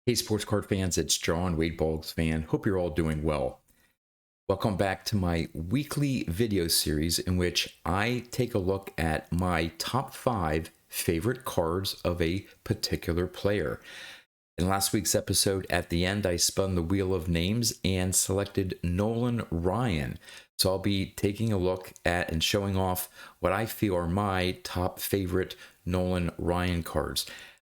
Hey, sports card fans, it's John, Wade Boggs fan. Hope you're all doing well. Welcome back to my weekly video series in which I take a look at my top 5 favorite cards of a particular player. In last week's episode, at the end, I spun the wheel of names and selected Nolan Ryan. So I'll be taking a look at and showing off what I feel are my top favorite Nolan Ryan cards.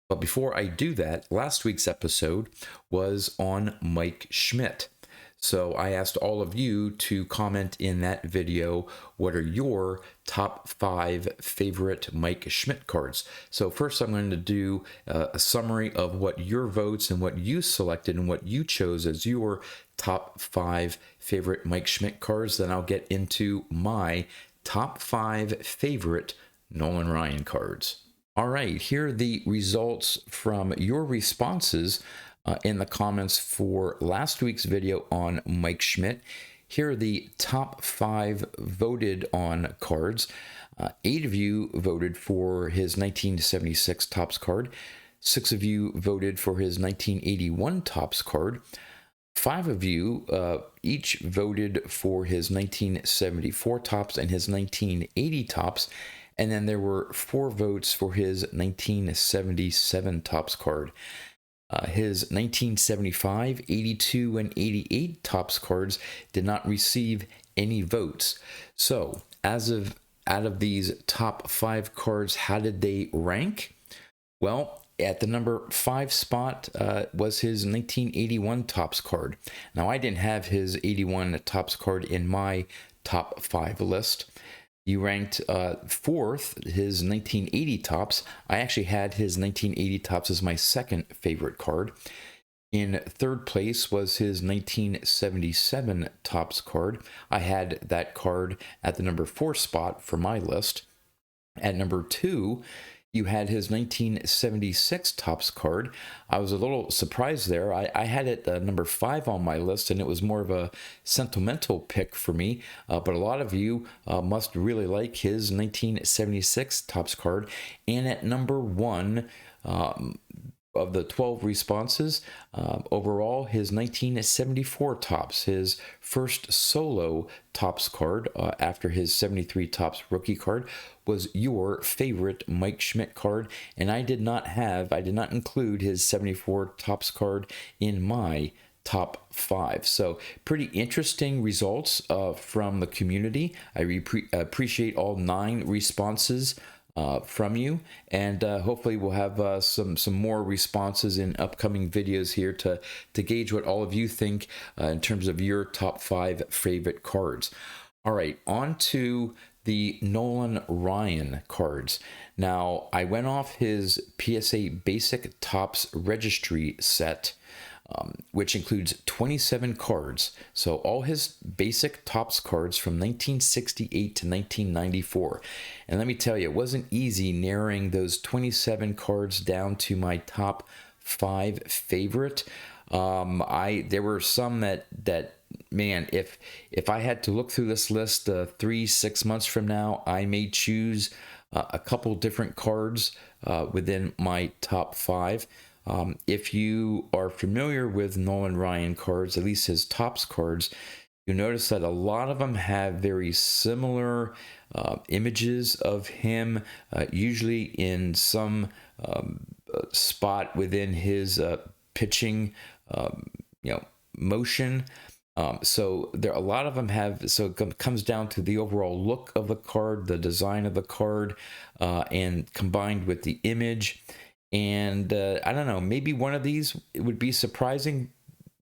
But before I do that, last week's episode was on Mike Schmidt. So I asked all of you to comment in that video, what are your top 5 favorite Mike Schmidt cards? So first I'm going to do a summary of what your votes and what you selected and what you chose as your top 5 favorite Mike Schmidt cards. Then I'll get into my top 5 favorite Nolan Ryan cards. All right, here are the results from your responses in the comments for last week's video on Mike Schmidt. Here are the top 5 voted on cards. 8 of you voted for his 1976 Topps card. 6 of you voted for his 1981 Topps card. 5 of you each voted for his 1974 Topps and his 1980 Topps. And then there were 4 votes for his 1977 Topps card. His 1975, 82, and 88 Topps cards did not receive any votes. So, out of these top 5 cards, how did they rank? Well, at the number 5 spot was his 1981 Topps card. Now, I didn't have his 81 Topps card in my top 5 list. You ranked 4th, his 1980 Topps. I actually had his 1980 Topps as my second favorite card. In 3rd place was his 1977 Topps card. I had that card at the number 4 spot for my list. At number 2, you had his 1976 Topps card. I was a little surprised there. I had it number 5 on my list, and it was more of a sentimental pick for me. But a lot of you must really like his 1976 Topps card. And at number 1, of the 12 responses, overall, his 1974 Topps, his first solo Topps card after his 73 Topps rookie card, was your favorite Mike Schmidt card. And I did not include his 74 Topps card in my top 5. So pretty interesting results from the community. I appreciate all 9 responses from you, and hopefully we'll have some more responses in upcoming videos here to gauge what all of you think in terms of your top 5 favorite cards. All right, on to the Nolan Ryan cards. Now, I went off his PSA Basic Topps Registry set, which includes 27 cards. So all his basic Topps cards from 1968 to 1994. And let me tell you, it wasn't easy narrowing those 27 cards down to my top 5 favorite. There were some that man, if I had to look through this list 3-6 months from now, I may choose a couple different cards within my top 5. If you are familiar with Nolan Ryan cards, at least his Topps cards, you'll notice that a lot of them have very similar images of him, usually in some spot within his pitching, motion. So a lot of them have, so it comes down to the overall look of the card, the design of the card, and combined with the image. And I don't know, maybe one of these, it would be surprising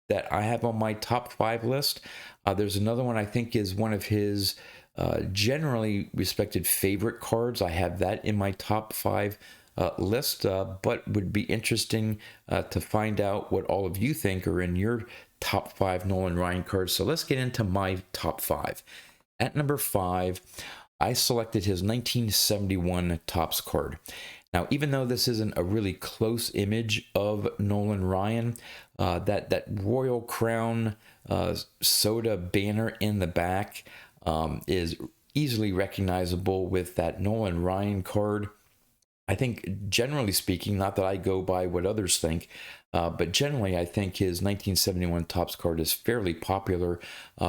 that I have on my top 5 list. There's another one I think is one of his generally respected favorite cards. I have that in my top 5 list, but would be interesting to find out what all of you think are in your top 5 Nolan Ryan cards. So let's get into my top 5. At number 5, I selected his 1971 Topps card. Now, even though this isn't a really close image of Nolan Ryan, that Royal Crown soda banner in the back is easily recognizable with that Nolan Ryan card. I think, generally speaking, not that I go by what others think, But generally, I think his 1971 Topps card is fairly popular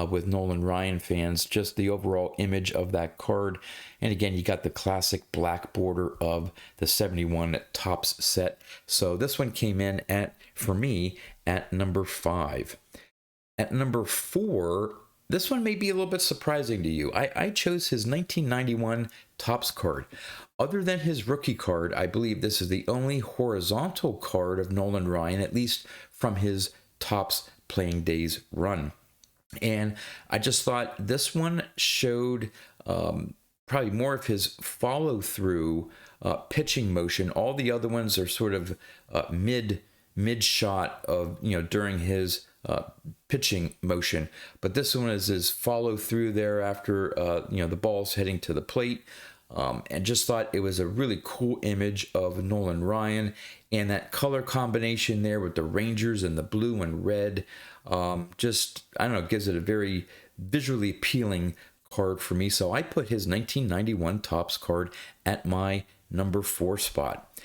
with Nolan Ryan fans. Just the overall image of that card. And again, you got the classic black border of the 71 Topps set. So this one came in for me, at number 5. At number 4, this one may be a little bit surprising to you. I chose his 1991 Topps card. Other than his rookie card, I believe this is the only horizontal card of Nolan Ryan, at least from his Topps playing days run. And I just thought this one showed probably more of his follow-through pitching motion. All the other ones are sort of mid shot of, during his pitching motion, but this one is his follow through there after the ball's heading to the plate. And just thought it was a really cool image of Nolan Ryan, and that color combination there with the Rangers and the blue and red, just, I don't know, gives it a very visually appealing card for me. So I put his 1991 Topps card at my number 4 spot.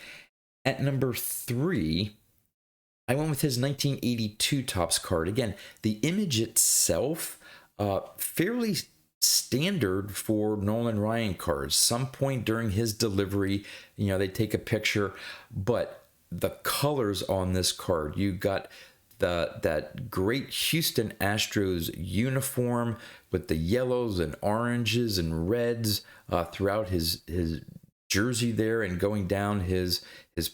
At number 3, I went with his 1982 Topps card. Again, the image itself, fairly standard for Nolan Ryan cards. Some point during his delivery, they take a picture, but the colors on this card, you got that great Houston Astros uniform with the yellows and oranges and reds throughout his jersey there and going down his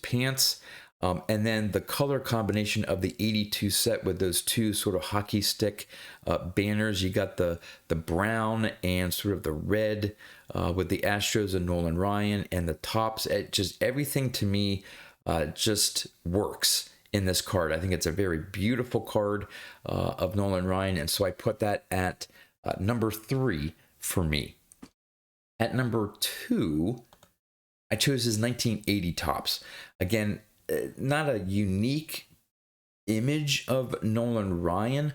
pants. And then the color combination of the 82 set with those two sort of hockey stick banners. You got the brown and sort of the red with the Astros and Nolan Ryan, and the Topps. Just everything to me just works in this card. I think it's a very beautiful card of Nolan Ryan, and so I put that at number 3 for me. At number 2, I chose his 1980 Topps. Again, not a unique image of Nolan Ryan,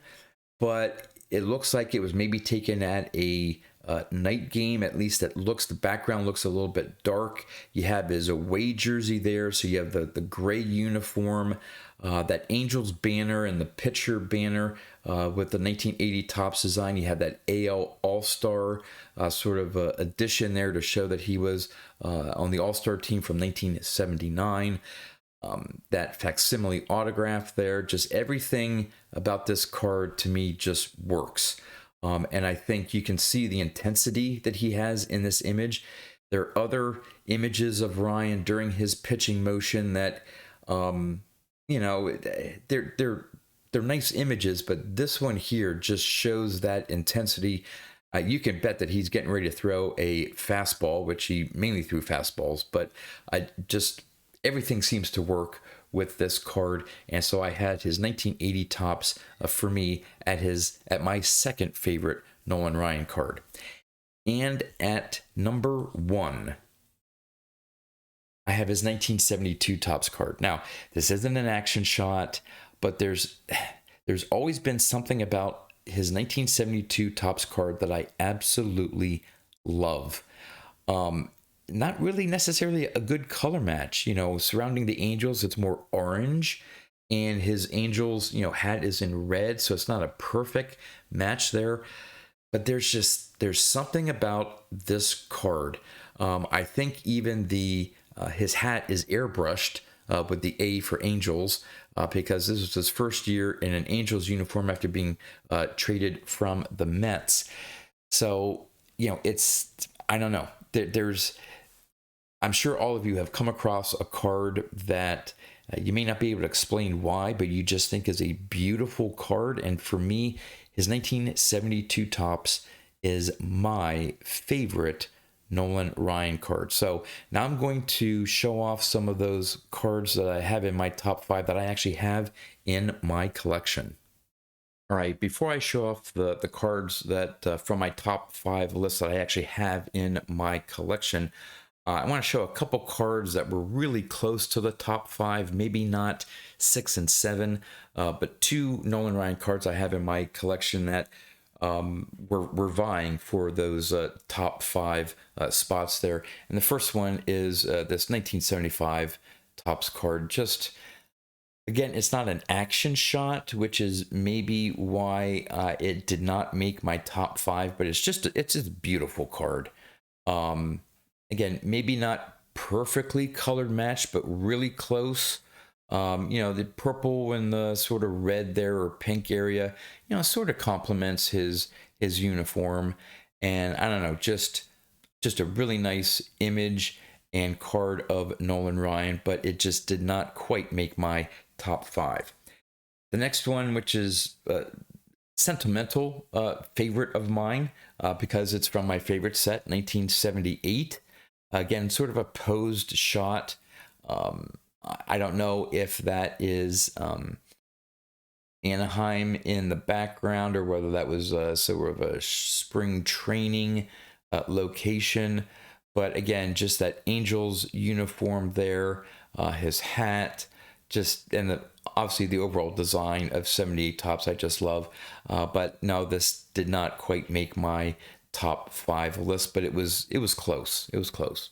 but it looks like it was maybe taken at a night game. At least the background looks a little bit dark. You have his away jersey there, so you have the gray uniform, that Angels banner and the pitcher banner with the 1980 Topps design. You have that AL All-Star sort of addition there to show that he was on the All-Star team from 1979. That facsimile autograph there, just everything about this card to me just works. And I think you can see the intensity that he has in this image. There are other images of Ryan during his pitching motion that, they're nice images, but this one here just shows that intensity. You can bet that he's getting ready to throw a fastball, which he mainly threw fastballs, but everything seems to work with this card, and so I had his 1980 Topps for me at my second favorite Nolan Ryan card. And at number 1, I have his 1972 Topps card. Now, this isn't an action shot, but there's always been something about his 1972 Topps card that I absolutely love. Not really necessarily a good color match, surrounding the Angels, it's more orange, and his Angels, hat is in red, so it's not a perfect match there. But there's something about this card. I think even his hat is airbrushed with the A for Angels, because this was his first year in an Angels uniform after being traded from the Mets. So, I don't know. I'm sure all of you have come across a card that you may not be able to explain why, but you just think is a beautiful card. And for me, his 1972 Topps is my favorite Nolan Ryan card. So now I'm going to show off some of those cards that I have in my top 5 that I actually have in my collection. All right, before I show off the cards that from my top 5 list that I actually have in my collection, I want to show a couple cards that were really close to the top 5, maybe not 6 and 7, but 2 Nolan Ryan cards I have in my collection that were vying for those top 5 spots there. And the first one is this 1975 Topps card. Just Again, it's not an action shot, which is maybe why it did not make my top 5, but it's just a beautiful card. Again, maybe not perfectly colored match, but really close. You know, the purple and the sort of red there or pink area, you know, sort of complements his uniform. And I don't know, just a really nice image and card of Nolan Ryan, but it just did not quite make my top 5. The next one, which is sentimental favorite of mine because it's from my favorite set, 1978. Again, sort of a posed shot. I don't know if that is Anaheim in the background or whether that was sort of a spring training location. But again, just that Angels uniform there, his hat, and obviously the overall design of 78 Tops I just love. But no, this did not quite make my top 5 list, but it was close. It was close.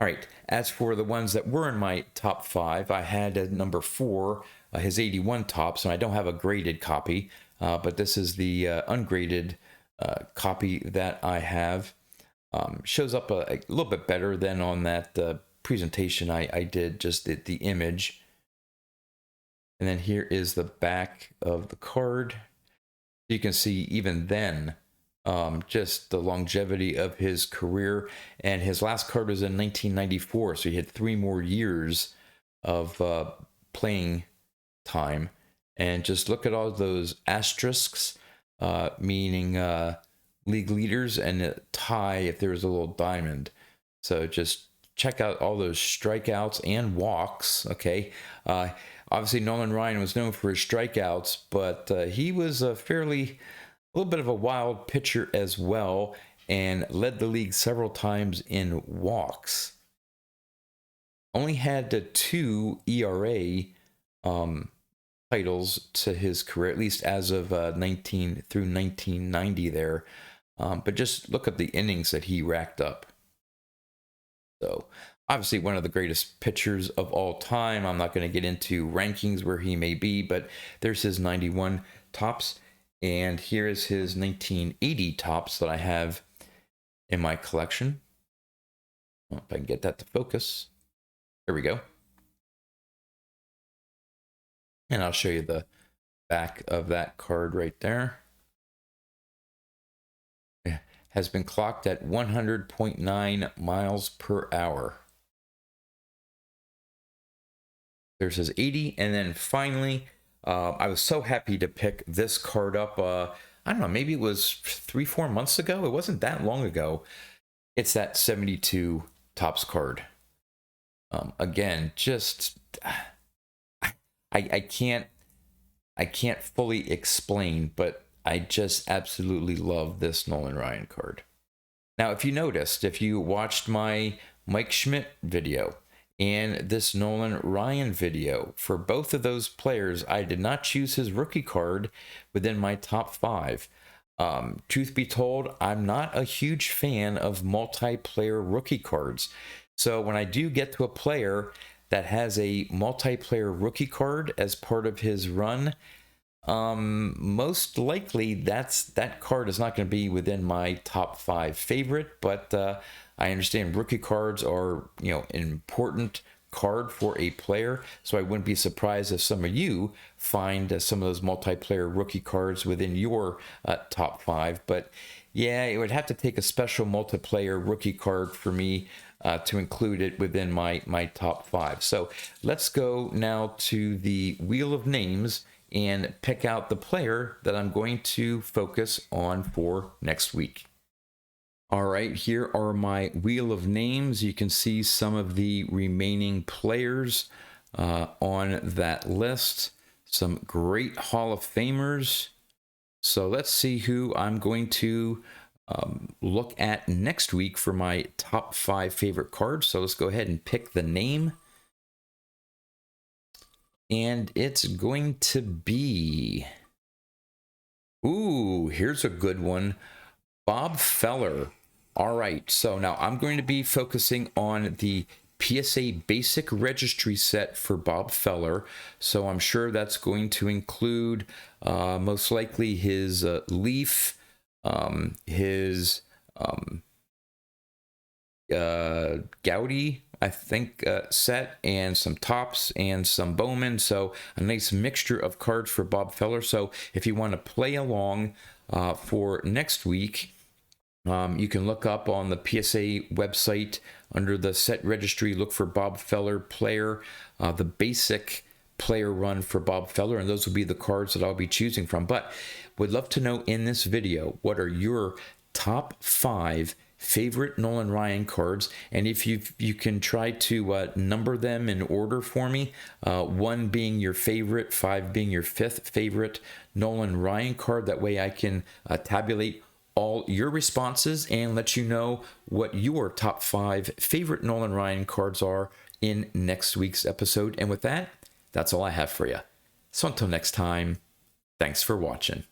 All right, as for the ones that were in my top 5, I had at number 4 his 81 Tops, and I don't have a graded copy, but this is the ungraded copy that I have. Shows up a little bit better than on that presentation I did, just the image. And then here is the back of the card. You can see even then, just the longevity of his career. And his last card was in 1994, so he had 3 more years of playing time. And just look at all those asterisks, meaning league leaders, and a tie if there was a little diamond. So just check out all those strikeouts and walks. Okay, obviously Nolan Ryan was known for his strikeouts, but he was a little bit of a wild pitcher as well, and led the league several times in walks. Only had 2 ERA titles to his career, at least as of 19 through 1990 there. But just look at the innings that he racked up. So obviously one of the greatest pitchers of all time. I'm not going to get into rankings where he may be, but there's his 91 Tops. And here is his 1980 Tops that I have in my collection. Well, if I can get that to focus. There we go. And I'll show you the back of that card right there. Has been clocked at 100.9 miles per hour. There's his 80. And then finally, I was so happy to pick this card up. I don't know, maybe it was 3-4 months ago. It wasn't that long ago. It's that 72 Tops card. Again, just I can't fully explain, but I just absolutely love this Nolan Ryan card. Now, if you noticed, if you watched my Mike Schmidt video and this Nolan Ryan video, for both of those players, I did not choose his rookie card within my top 5. Truth be told, I'm not a huge fan of multiplayer rookie cards. So when I do get to a player that has a multiplayer rookie card as part of his run, most likely that card is not going to be within my top 5 favorite, but I understand rookie cards are, you know, an important card for a player, so I wouldn't be surprised if some of you find some of those multiplayer rookie cards within your top 5. But yeah, it would have to take a special multiplayer rookie card for me to include it within my top 5. So let's go now to the Wheel of Names and pick out the player that I'm going to focus on for next week. All right, here are my Wheel of Names. You can see some of the remaining players on that list. Some great Hall of Famers. So let's see who I'm going to look at next week for my top 5 favorite cards. So let's go ahead and pick the name. And it's going to be, ooh, here's a good one, Bob Feller. All right, so now I'm going to be focusing on the PSA Basic Registry set for Bob Feller. So I'm sure that's going to include most likely his Leaf, his Gaudy, I think, set, and some Tops and some Bowman. So a nice mixture of cards for Bob Feller. So if you want to play along for next week, you can look up on the PSA website under the set registry, look for Bob Feller player, the basic player run for Bob Feller, and those will be the cards that I'll be choosing from. But would love to know in this video, what are your top 5 favorite Nolan Ryan cards? And if you can try to number them in order for me, 1 being your favorite, 5 being your 5th favorite Nolan Ryan card. That way I can tabulate all your responses and let you know what your top 5 favorite Nolan Ryan cards are in next week's episode. And with that, that's all I have for you. So until next time, thanks for watching.